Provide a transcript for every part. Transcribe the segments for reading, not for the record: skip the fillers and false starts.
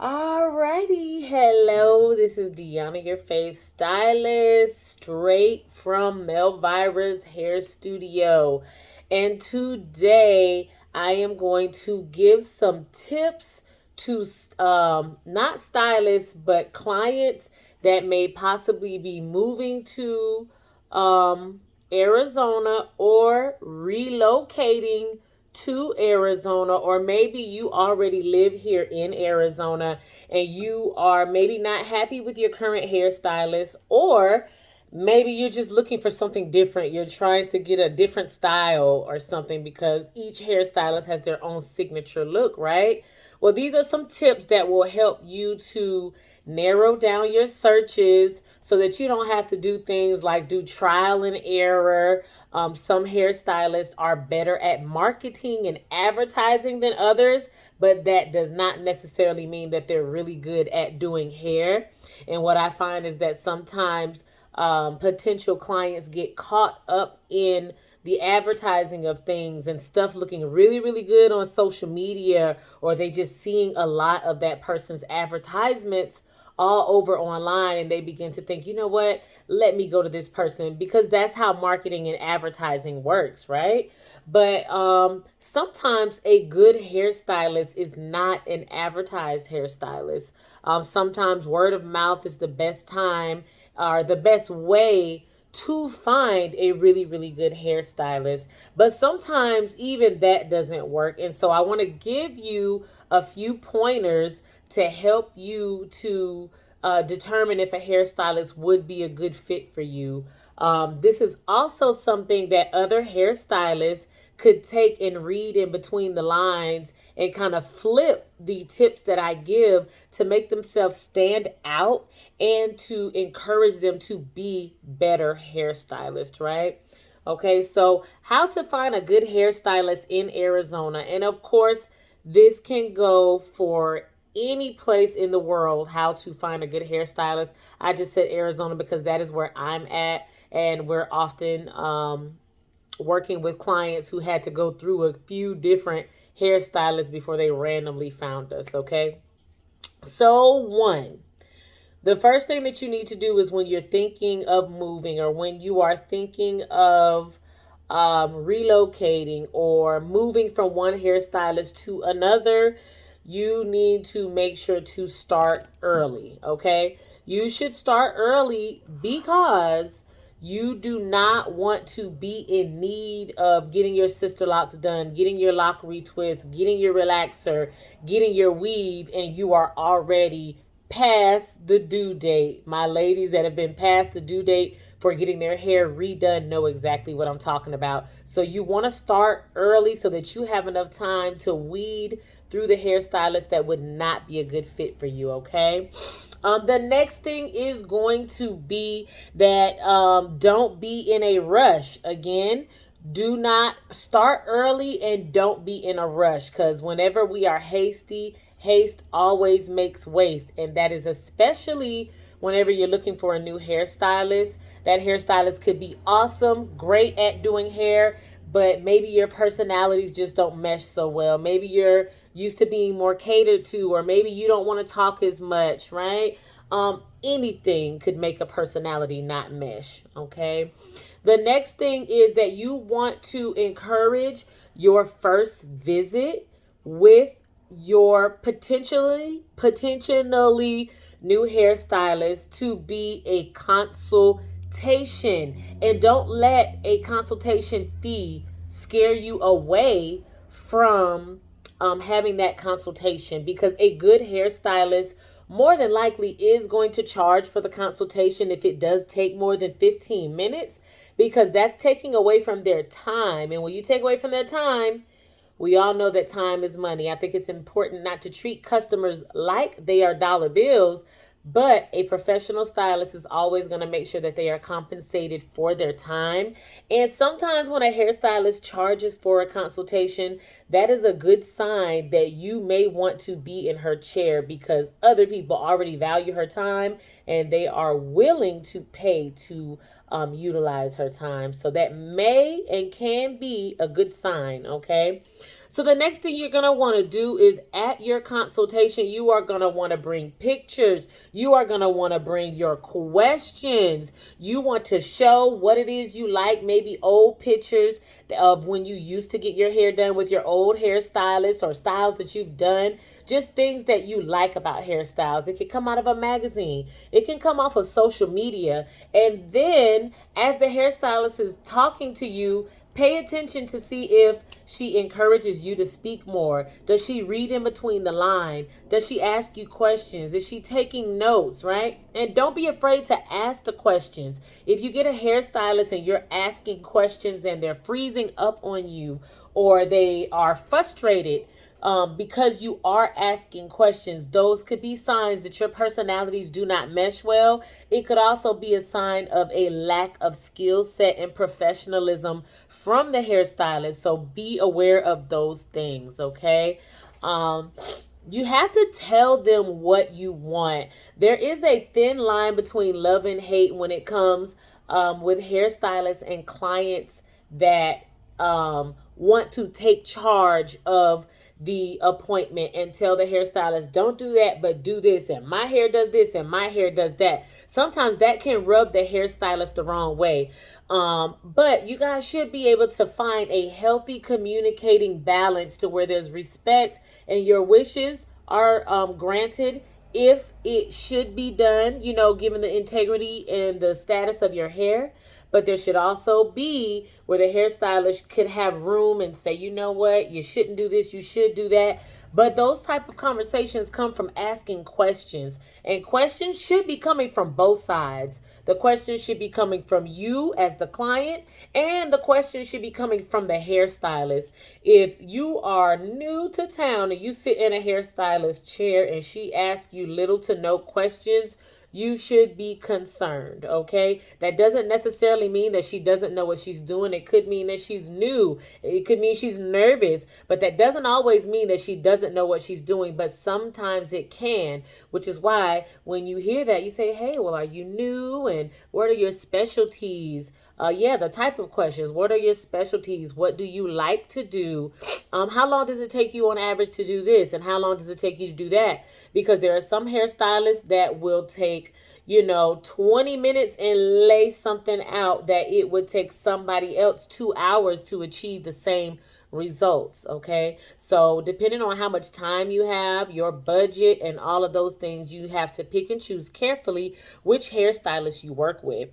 Alrighty, hello, this is Deanna, your faith stylist, straight from Melvira's Hair Studio. And today I am going to give some tips to not stylists, but clients that may possibly be moving to um, Arizona or relocating to Arizona, or maybe you already live here in Arizona and you are maybe not happy with your current hairstylist, or maybe you're just looking for something different. You're trying to get a different style or something because each hairstylist has their own signature look, right? Well, these are some tips that will help you to narrow down your searches so that you don't have to do things like do trial and error. Some hairstylists are better at marketing and advertising than others, but that does not necessarily mean that they're really good at doing hair. And what I find is that sometimes potential clients get caught up in the advertising of things and stuff looking really, really good on social media, or they just seeing a lot of that person's advertisements all over online, and they begin to think, you know what, let me go to this person, because that's how marketing and advertising works, right? But sometimes a good hairstylist is not an advertised hairstylist. Sometimes word of mouth is the best time or the best way to find a really, really good hairstylist. But sometimes even that doesn't work. And so I want to give you a few pointers to help you to determine if a hairstylist would be a good fit for you. This is also something that other hairstylists could take and read in between the lines and kind of flip the tips that I give to make themselves stand out and to encourage them to be better hairstylists, right? Okay, so how to find a good hairstylist in Arizona. And of course, this can go for any place in the world, how to find a good hairstylist. I just said Arizona because that is where I'm at, and we're often working with clients who had to go through a few different hairstylists before they randomly found us, okay? So, one, the first thing that you need to do is when you're thinking of moving, or when you are thinking of relocating or moving from one hairstylist to another, you need to make sure to start early, okay? You should start early because you do not want to be in need of getting your sister locks done, getting your lock retwist, getting your relaxer, getting your weave, and you are already past the due date. My ladies that have been past the due date for getting their hair redone know exactly what I'm talking about. So you want to start early so that you have enough time to weed through the hairstylist that would not be a good fit for you, okay? The next thing is going to be that don't be in a rush. Again, do not start early and don't be in a rush, because whenever we are hasty, haste always makes waste. And that is especially whenever you're looking for a new hairstylist. That hairstylist could be awesome, great at doing hair, but maybe your personalities just don't mesh so well. Maybe you're used to being more catered to, or maybe you don't want to talk as much, right? Anything could make a personality not mesh, okay? The next thing is that you want to encourage your first visit with your potentially new hairstylist to be a consultation, and don't let a consultation fee scare you away from having that consultation, because a good hairstylist more than likely is going to charge for the consultation if it does take more than 15 minutes, because that's taking away from their time. And when you take away from their time, we all know that time is money. I think it's important not to treat customers like they are dollar bills, but a professional stylist is always going to make sure that they are compensated for their time. And sometimes when a hairstylist charges for a consultation, that is a good sign that you may want to be in her chair, because other people already value her time and they are willing to pay to utilize her time. So that may and can be a good sign, okay? So the next thing you're going to want to do is at your consultation, you are going to want to bring pictures. You are going to want to bring your questions. You want to show what it is you like, maybe old pictures of when you used to get your hair done with your old hairstylist, or styles that you've done, just things that you like about hairstyles. It can come out of a magazine. It can come off of social media. And then as the hairstylist is talking to you, pay attention to see if she encourages you to speak more. Does she read in between the line? Does she ask you questions? Is she taking notes, right? And don't be afraid to ask the questions. If you get a hairstylist and you're asking questions and they're freezing up on you, or they are frustrated because you are asking questions, those could be signs that your personalities do not mesh well. It could also be a sign of a lack of skill set and professionalism from the hairstylist. So be aware of those things, okay? You have to tell them what you want. There is a thin line between love and hate when it comes with hairstylists and clients that want to take charge of the appointment and tell the hairstylist, don't do that, but do this, and my hair does this and my hair does that. Sometimes that can rub the hairstylist the wrong way. But you guys should be able to find a healthy communicating balance to where there's respect and your wishes are granted if it should be done, given the integrity and the status of your hair. But there should also be where the hairstylist could have room and say, you know what, you shouldn't do this, you should do that. But those type of conversations come from asking questions. And questions should be coming from both sides. The question should be coming from you as the client, and the question should be coming from the hairstylist. If you are new to town and you sit in a hairstylist chair and she asks you little to no questions, you should be concerned, okay? That doesn't necessarily mean that she doesn't know what she's doing. It could mean that she's new. It could mean she's nervous, but that doesn't always mean that she doesn't know what she's doing, but sometimes it can, which is why when you hear that, you say, hey, well, are you new? And what are your specialties? The type of questions. What are your specialties? What do you like to do? How long does it take you on average to do this? And how long does it take you to do that? Because there are some hairstylists that will take, 20 minutes and lay something out that it would take somebody else 2 hours to achieve the same results. Okay. So depending on how much time you have, your budget, and all of those things, you have to pick and choose carefully which hairstylist you work with.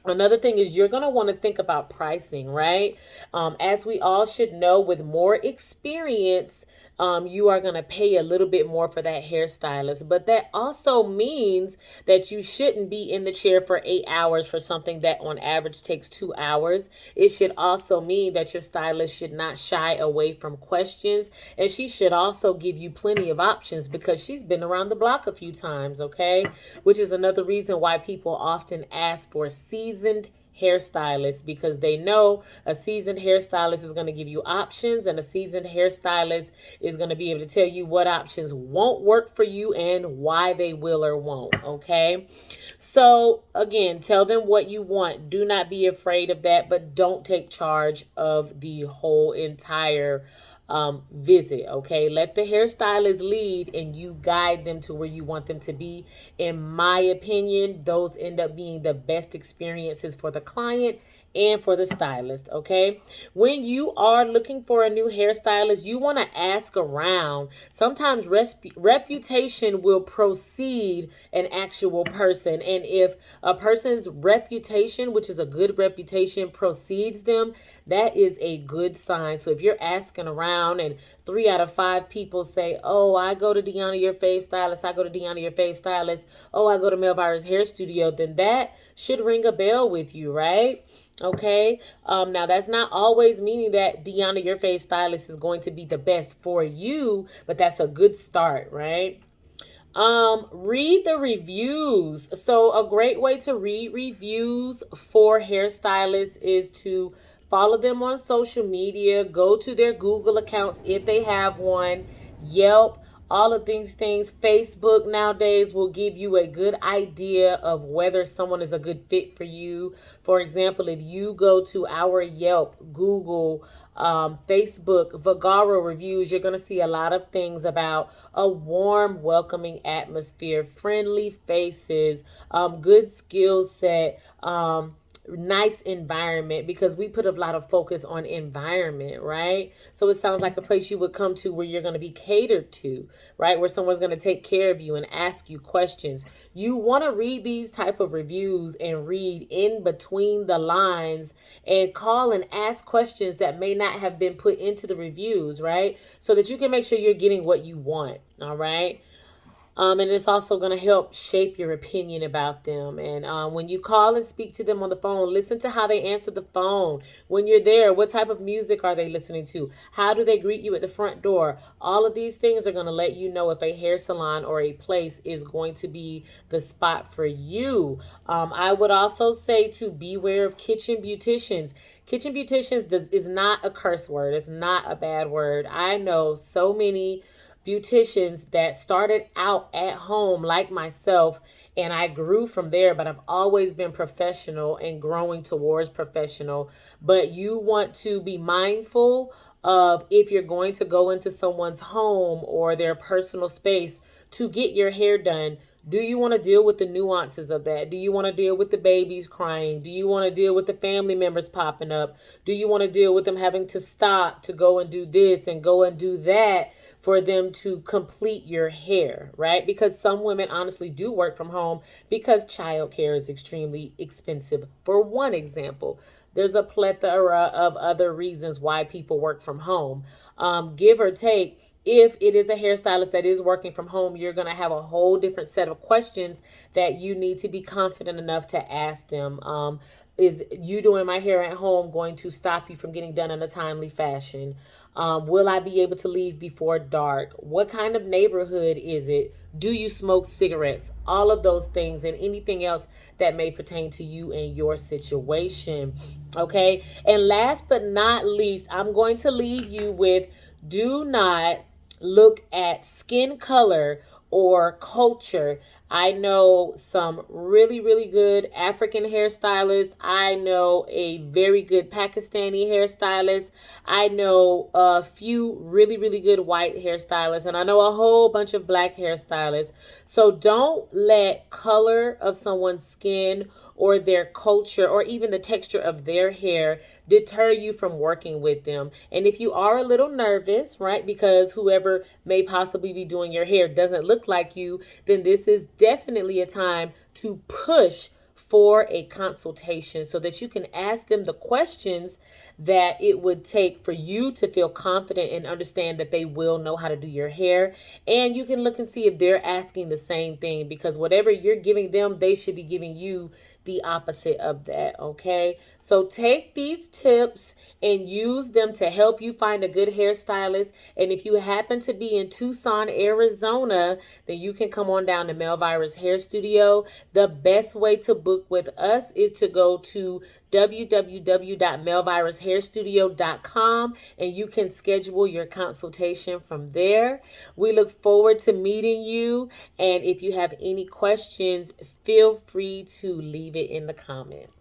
Another thing is you're going to want to think about pricing, right? As we all should know, with more experience, you are going to pay a little bit more for that hairstylist. But that also means that you shouldn't be in the chair for 8 hours for something that on average takes 2 hours. It should also mean that your stylist should not shy away from questions. And she should also give you plenty of options because she's been around the block a few times, okay? Which is another reason why people often ask for seasoned hairstylist, because they know a seasoned hairstylist is going to give you options, and a seasoned hairstylist is going to be able to tell you what options won't work for you and why they will or won't. Okay. So again, tell them what you want. Do not be afraid of that, but don't take charge of the whole entire visit. Okay. Let the hairstylist lead and you guide them to where you want them to be. In my opinion, those end up being the best experiences for the client and for the stylist. Okay. When you are looking for a new hairstylist, you want to ask around. Sometimes reputation will precede an actual person. And if a person's reputation, which is a good reputation, precedes them, that is a good sign. So if you're asking around and 3 out of 5 people say, oh, I go to Deanna Your Fave Stylist, I go to Deanna Your Fave Stylist, oh, I go to Melvira's Hair Studio, then that should ring a bell with you, right? Okay. Now that's not always meaning that Deanna Your Fave Stylist is going to be the best for you, but that's a good start, right? Read the reviews. So a great way to read reviews for hairstylists is to follow them on social media, go to their Google accounts if they have one, Yelp, all of these things. Facebook nowadays will give you a good idea of whether someone is a good fit for you. For example, if you go to our Yelp, Google, Facebook, Vagaro reviews, you're going to see a lot of things about a warm, welcoming atmosphere, friendly faces, good skill set, nice environment, because we put a lot of focus on environment, right? So it sounds like a place you would come to where you're going to be catered to, right? Where someone's going to take care of you and ask you questions. You want to read these type of reviews and read in between the lines and call and ask questions that may not have been put into the reviews, right? So that you can make sure you're getting what you want, all right? And it's also going to help shape your opinion about them. And when you call and speak to them on the phone, listen to how they answer the phone. When you're there, what type of music are they listening to? How do they greet you at the front door? All of these things are going to let you know if a hair salon or a place is going to be the spot for you. I would also say to beware of kitchen beauticians. Kitchen beauticians is not a curse word. It's not a bad word. I know so many beauticians that started out at home like myself, and I grew from there, but I've always been professional and growing towards professional. But you want to be mindful of, if you're going to go into someone's home or their personal space to get your hair done, do you want to deal with the nuances of that? Do you want to deal with the babies crying? Do you want to deal with the family members popping up? Do you want to deal with them having to stop to go and do this and go and do that for them to complete your hair, right? Because some women honestly do work from home because childcare is extremely expensive, for one example. There's a plethora of other reasons why people work from home. Give or take, if it is a hairstylist that is working from home, you're going to have a whole different set of questions that you need to be confident enough to ask them. Is you doing my hair at home going to stop you from getting done in a timely fashion? Will I be able to leave before dark? What kind of neighborhood is it? Do you smoke cigarettes? All of those things and anything else that may pertain to you and your situation. Okay. And last but not least, I'm going to leave you with, do not look at skin color or culture. I know some really, really good African hairstylists. I know a very good Pakistani hairstylist. I know a few really, really good white hairstylists. And I know a whole bunch of black hairstylists. So don't let color of someone's skin or their culture or even the texture of their hair deter you from working with them. And if you are a little nervous, right, because whoever may possibly be doing your hair doesn't look like you, then this is definitely a time to push for a consultation so that you can ask them the questions that it would take for you to feel confident and understand that they will know how to do your hair. And you can look and see if they're asking the same thing, because whatever you're giving them, they should be giving you the opposite of that. Okay, so take these tips and use them to help you find a good hairstylist. And if you happen to be in Tucson, Arizona, then you can come on down to Melvira's Hair Studio. The best way to book with us is to go to www.melvirashairstudio.com and you can schedule your consultation from there. We look forward to meeting you. And if you have any questions, feel free to leave it in the comments.